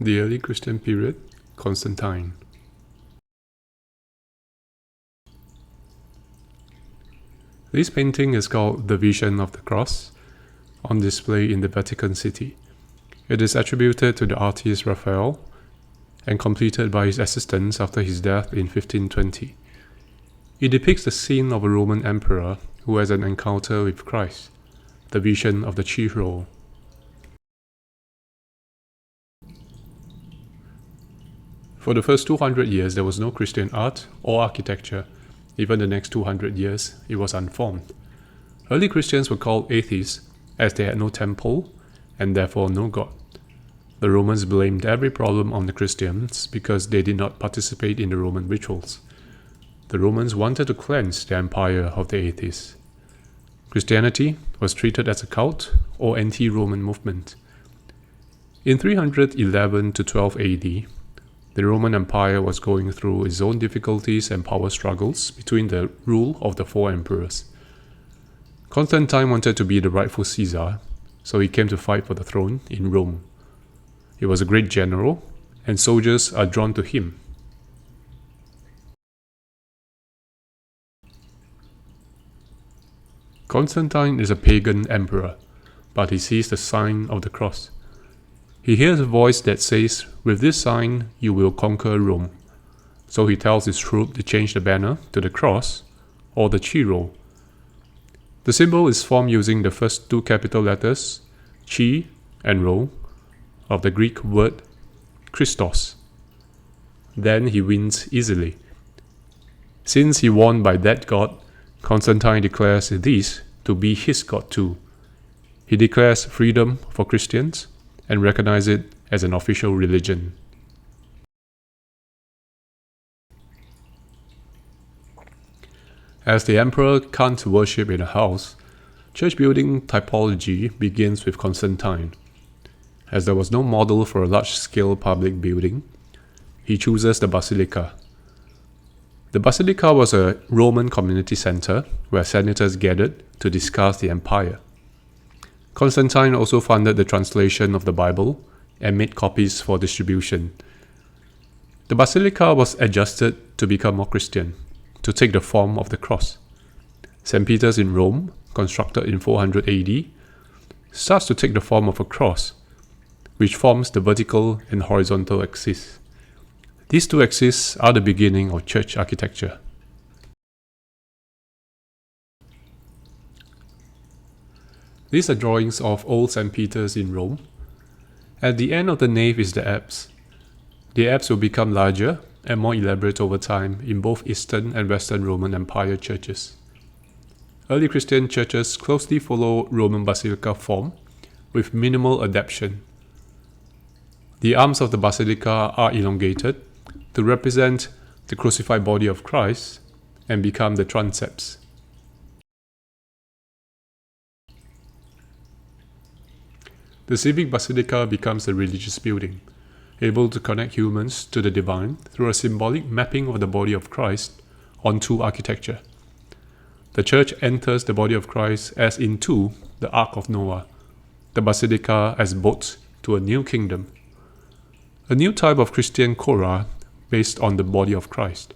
The early Christian period, Constantine. This painting is called The Vision of the Cross, on display in the Vatican City. It is attributed to the artist Raphael and completed by his assistants after his death in 1520. It depicts the scene of a Roman emperor who has an encounter with Christ, the vision of the chief role. For the first 200 years, there was no Christian art or architecture. Even the next 200 years, it was unformed. Early Christians were called atheists, as they had no temple and therefore no God. The Romans blamed every problem on the Christians because they did not participate in the Roman rituals. The Romans wanted to cleanse the empire of the atheists. Christianity was treated as a cult or anti-Roman movement. In 311 to 12 AD, the Roman Empire was going through its own difficulties and power struggles between the rule of the four emperors. Constantine wanted to be the rightful Caesar, so he came to fight for the throne in Rome. He was a great general, and soldiers are drawn to him. Constantine is a pagan emperor, but he sees the sign of the cross. He hears a voice that says, "With this sign, you will conquer Rome." So he tells his troop to change the banner to the cross or the Chi. The symbol is formed using the first two capital letters, Chi and Rho, of the Greek word Christos. Then he wins easily. Since he won by that god, Constantine declares this to be his god too. He declares freedom for Christians and recognize it as an official religion. As the emperor can't worship in a house, church building typology begins with Constantine. As there was no model for a large-scale public building, he chooses the basilica. The basilica was a Roman community center where senators gathered to discuss the empire. Constantine also funded the translation of the Bible and made copies for distribution. The basilica was adjusted to become more Christian, to take the form of the cross. St. Peter's in Rome, constructed in 400 AD, starts to take the form of a cross, which forms the vertical and horizontal axis. These two axes are the beginning of church architecture. These are drawings of old St. Peter's in Rome. At the end of the nave is the apse. The apse will become larger and more elaborate over time in both Eastern and Western Roman Empire churches. Early Christian churches closely follow Roman basilica form with minimal adaptation. The arms of the basilica are elongated to represent the crucified body of Christ and become the transepts. The civic basilica becomes a religious building, able to connect humans to the divine through a symbolic mapping of the body of Christ onto architecture. The church enters the body of Christ as into the Ark of Noah, the basilica as boats to a new kingdom. A new type of Christian chora based on the body of Christ.